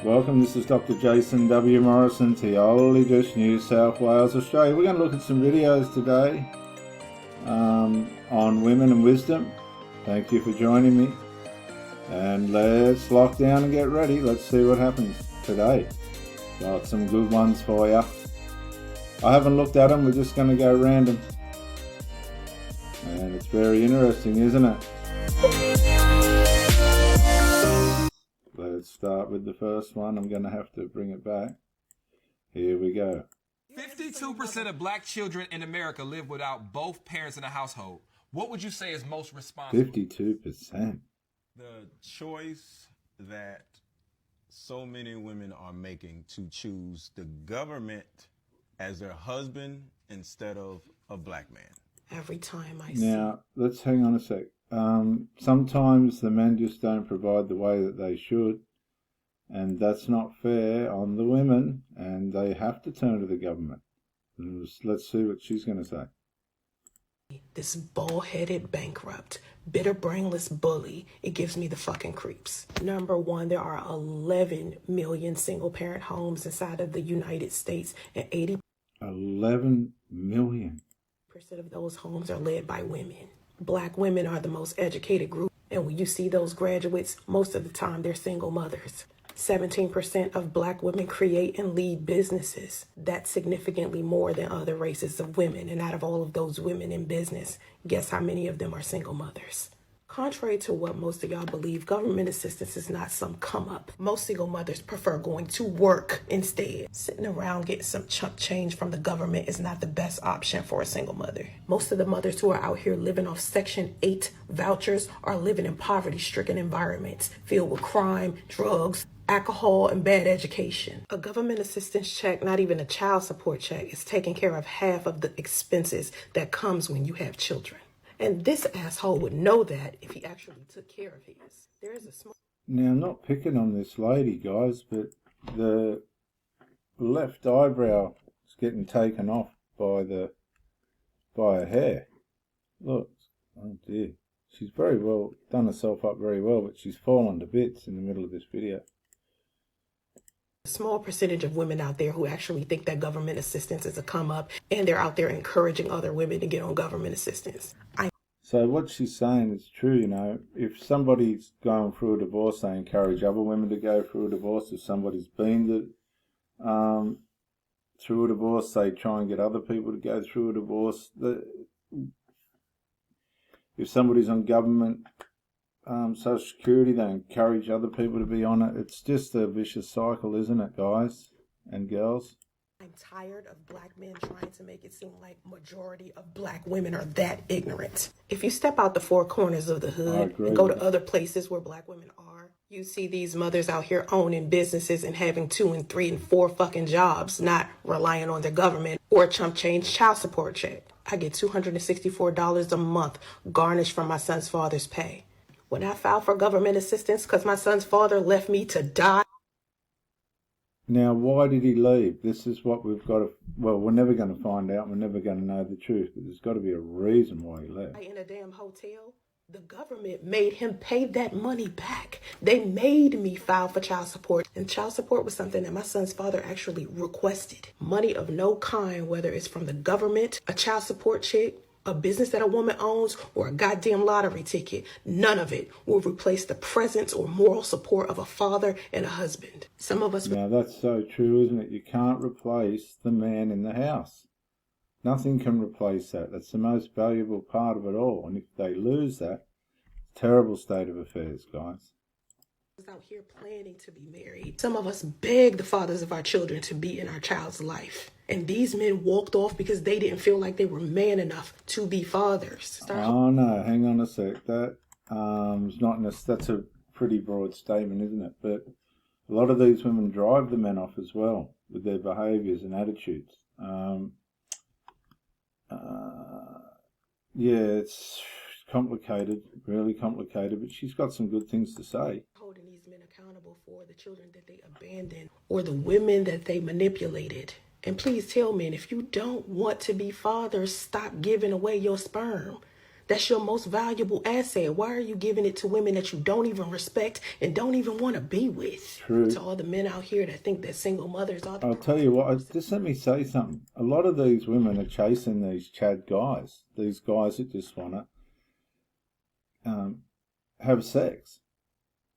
Welcome, this is Dr. Jason W. Morrison, Theology Dish, New South Wales, Australia. We're going to look at some videos today on women and wisdom. Thank you for joining me. And let's lock down and get ready. Let's see what happens today. Got some good ones for you. I haven't looked at them, we're just going to go random. And it's very interesting, isn't it? Let's start with the first one. I'm going to have to bring it back. Here we go. 52% of black children in America live without both parents in the household. What would you say is most responsible? 52%. The choice that so many women are making to choose the government as their husband instead of a black man. Every time I see. Now, let's hang on a sec. Sometimes the men just don't provide the way that they should, and that's not fair on the women, and they have to turn to the government. Let's see what she's going to say. This bald-headed bankrupt, bitter brainless bully, it gives me the fucking creeps. Number one, there are 11 million single-parent homes inside of the United States, and 11 million. % of those homes are led by women. Black women are the most educated group, and when you see those graduates, most of the time they're single mothers. 17% of black women create and lead businesses. That's significantly more than other races of women, and out of all of those women in business, guess how many of them are single mothers? Contrary to what most of y'all believe, government assistance is not some come up. Most single mothers prefer going to work instead. Sitting around getting some chump change from the government is not the best option for a single mother. Most of the mothers who are out here living off Section 8 vouchers are living in poverty-stricken environments filled with crime, drugs, alcohol, and bad education. A government assistance check, not even a child support check, is taking care of half of the expenses that comes when you have children. And this asshole would know that if he actually took care of his. There is a small... Now, I'm not picking on this lady, guys, but the left eyebrow is getting taken off by her hair. Look, oh dear. She's very well done herself up very well, but she's fallen to bits in the middle of this video. A small percentage of women out there who actually think that government assistance is a come up, and they're out there encouraging other women to get on government assistance. So what she's saying is true, you know. If somebody's going through a divorce, they encourage other women to go through a divorce. If somebody's been through a divorce, they try and get other people to go through a divorce. If somebody's on government Social Security, they encourage other people to be on it. It's just a vicious cycle, isn't it, guys and girls? I'm tired of black men trying to make it seem like majority of black women are that ignorant. If you step out the four corners of the hood and go to other places where black women are, you see these mothers out here owning businesses and having 2 and 3 and 4 fucking jobs, not relying on the government or a chump change child support check. I get $264 a month garnished from my son's father's pay. When I filed for government assistance because my son's father left me to die. Now, why did he leave? This is what we've got to... Well, we're never going to find out. We're never going to know the truth. But there's got to be a reason why he left. In a damn hotel, the government made him pay that money back. They made me file for child support. And child support was something that my son's father actually requested. Money of no kind, whether it's from the government, a child support check, a business that a woman owns, or a goddamn lottery ticket, none of it will replace the presence or moral support of a father and a husband. Some of us... Now, that's so true, isn't it? You can't replace the man in the house. Nothing can replace that. That's the most valuable part of it all. And if they lose that, terrible state of affairs, guys. Out here planning to be married. Some of us beg the fathers of our children to be in our child's life. And these men walked off because they didn't feel like they were man enough to be fathers. Oh no, hang on a sec. That is not that's a pretty broad statement, isn't it? But a lot of these women drive the men off as well with their behaviours and attitudes. Yeah, it's complicated, really complicated, but she's got some good things to say. Holding these men accountable for the children that they abandoned or the women that they manipulated. And please tell men, if you don't want to be fathers, stop giving away your sperm. That's your most valuable asset. Why are you giving it to women that you don't even respect and don't even want to be with? True. To all the men out here that think that single mothers are the I'll tell you what, just let me say something. A lot of these women are chasing these Chad guys, these guys that just want to have sex.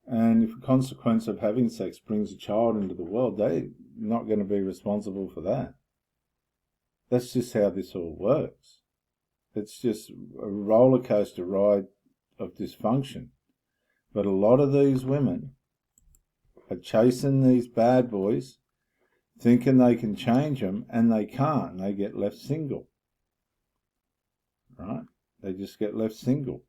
And if a consequence of having sex brings a child into the world, they're not going to be responsible for that. That's just how this all works. It's just a roller coaster ride of dysfunction. But a lot of these women are chasing these bad boys, thinking they can change them, and they can't. They get left single. Right? They just get left single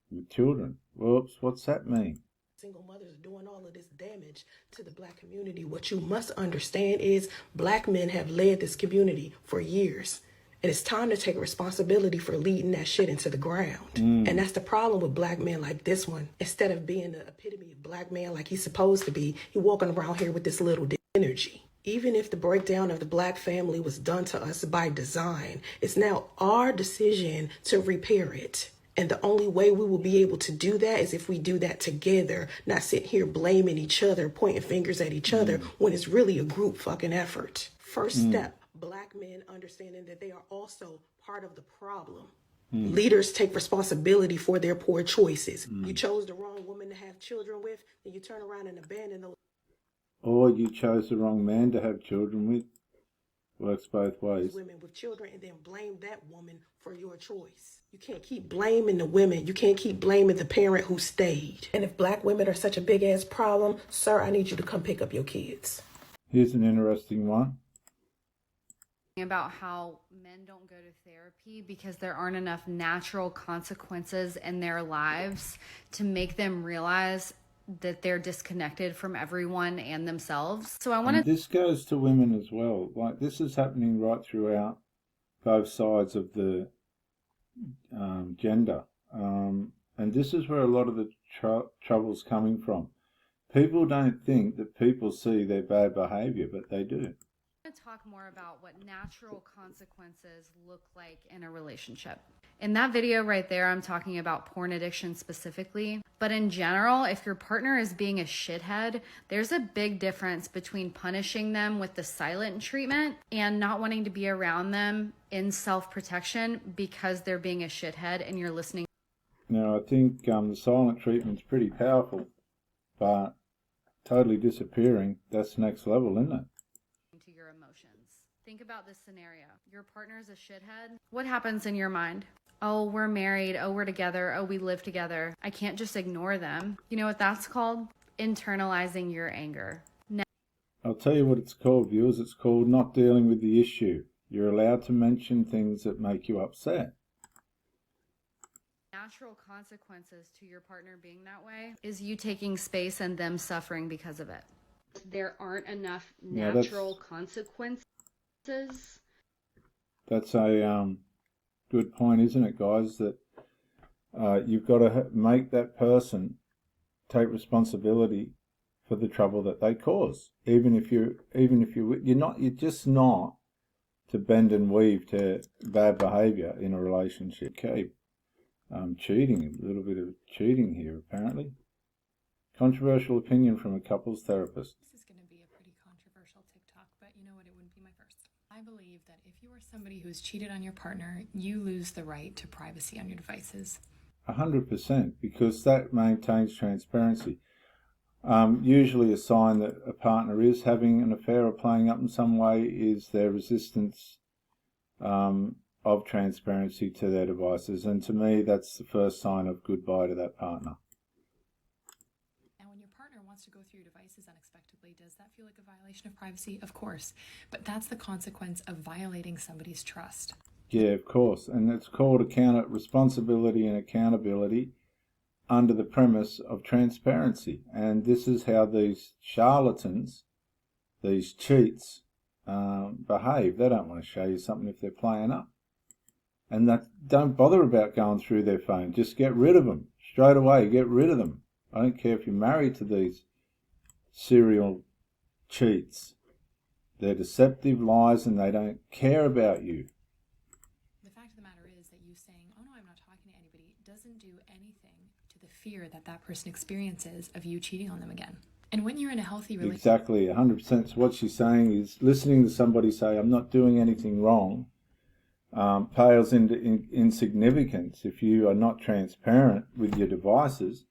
with children. Whoops, what's that mean? Single mothers doing all of this damage to the black community. What you must understand is black men have led this community for years. And it's time to take responsibility for leading that shit into the ground. And that's the problem with black men like this one. Instead of being the epitome of black man like he's supposed to be, he walking around here with this little energy. Even if the breakdown of the black family was done to us by design, it's now our decision to repair it. And the only way we will be able to do that is if we do that together, not sit here blaming each other, pointing fingers at each other when it's really a group fucking effort. First step, black men understanding that they are also part of the problem. Leaders take responsibility for their poor choices. You chose the wrong woman to have children with, then you turn around and abandon those. Or you chose the wrong man to have children with. Works both ways. Women with children and then blame that woman for your choice. You can't keep blaming the women. You can't keep blaming the parent who stayed. And if black women are such a big ass problem, sir, I need you to come pick up your kids. Here's an interesting one. About how men don't go to therapy because there aren't enough natural consequences in their lives to make them realize that they're disconnected from everyone and themselves. So I want to... This goes to women as well. Like, this is happening right throughout both sides of the gender. And this is where a lot of the trouble's coming from. People don't think that people see their bad behaviour, but they do. To talk more about what natural consequences look like in a relationship. In that video right there, I'm talking about porn addiction specifically. But in general, if your partner is being a shithead, there's a big difference between punishing them with the silent treatment and not wanting to be around them in self-protection because they're being a shithead and you're listening. Now, I think the silent treatment's pretty powerful, but totally disappearing, that's next level, isn't it? To your emotions. Think about this scenario. Your partner's a shithead. What happens in your mind? Oh, we're married. Oh, we're together. Oh, we live together. I can't just ignore them. You know what that's called? Internalizing your anger. I'll tell you what it's called, viewers. It's called not dealing with the issue. You're allowed to mention things that make you upset. Natural consequences to your partner being that way is you taking space and them suffering because of it. There aren't enough natural consequences. That's a good point, isn't it, guys? That you've got to make that person take responsibility for the trouble that they cause. Even if you're just not to bend and weave to bad behaviour in a relationship. Okay, cheating, a little bit of cheating here apparently. Controversial opinion from a couples therapist. This is going to be a pretty controversial TikTok, but you know what? It wouldn't be my first. I believe that if you are somebody who's cheated on your partner, you lose the right to privacy on your devices. 100%, because that maintains transparency. Usually a sign that a partner is having an affair or playing up in some way is their resistance of transparency to their devices. And to me, that's the first sign of goodbye to that partner. To go through your devices unexpectedly, does that feel like a violation of privacy? Of course, but that's the consequence of violating somebody's trust. Yeah, of course, and it's called responsibility and accountability under the premise of transparency. And this is how these charlatans, these cheats, behave. They don't want to show you something if they're playing up, and that don't bother about going through their phone. Just get rid of them straight away. Get rid of them. I don't care if you're married to these serial cheats. They're deceptive lies and they don't care about you. The fact of the matter is that you saying, fear that that person experiences of you cheating on them again. And when you're in a healthy relationship... Exactly, 100%. So what she's saying is listening to somebody say, I'm not doing anything wrong, pales into insignificance if you are not transparent with your devices,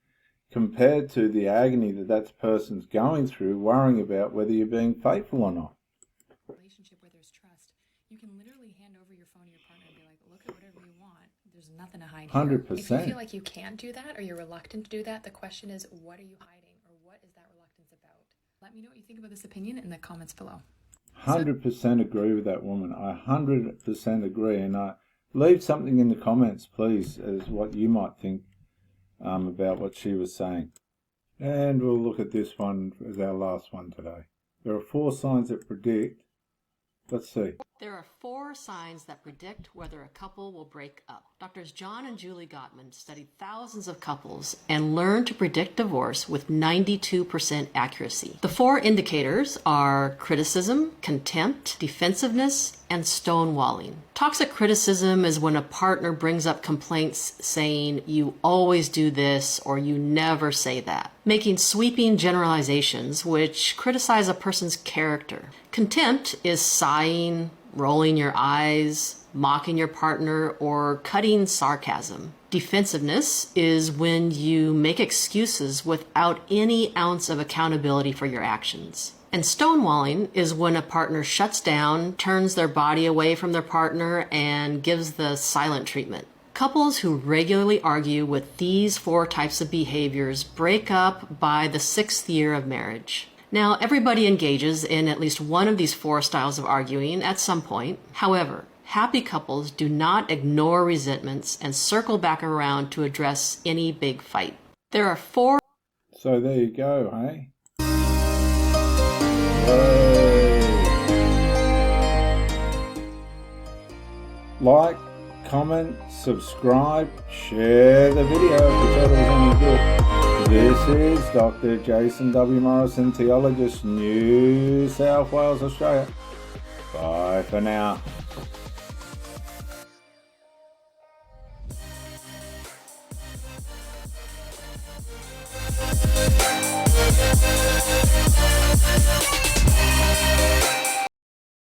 compared to the agony that person's going through, worrying about whether you're being faithful or not. Relationship where there's trust, you can literally hand over your phone to your partner and be like, look at whatever you want. There's nothing to hide here. 100%. If you feel like you can't do that or you're reluctant to do that, the question is, what are you hiding, or what is that reluctance about? Let me know what you think about this opinion in the comments below. 100% agree with that woman. I 100% agree. And leave something in the comments, please, as what you might think about what she was saying. And we'll look at this one as our last one today. There are 4 signs that predict. Let's see. There are 4 signs that predict whether a couple will break up. Doctors John and Julie Gottman studied thousands of couples and learned to predict divorce with 92% accuracy. The 4 indicators are criticism, contempt, defensiveness, and stonewalling. Toxic criticism is when a partner brings up complaints saying, you always do this, or you never say that. Making sweeping generalizations which criticize a person's character. Contempt is sighing, rolling your eyes, mocking your partner, or cutting sarcasm. Defensiveness is when you make excuses without any ounce of accountability for your actions. And stonewalling is when a partner shuts down, turns their body away from their partner, and gives the silent treatment. Couples who regularly argue with these 4 types of behaviors break up by the 6th year of marriage. Now, everybody engages in at least one of these 4 styles of arguing at some point. However, happy couples do not ignore resentments and circle back around to address any big fight. There are 4... So there you go, hey? Like, comment, subscribe, share the video if you thought it was any good. This is Dr. Jason W. Morrison, Theologist, New South Wales, Australia. Bye for now.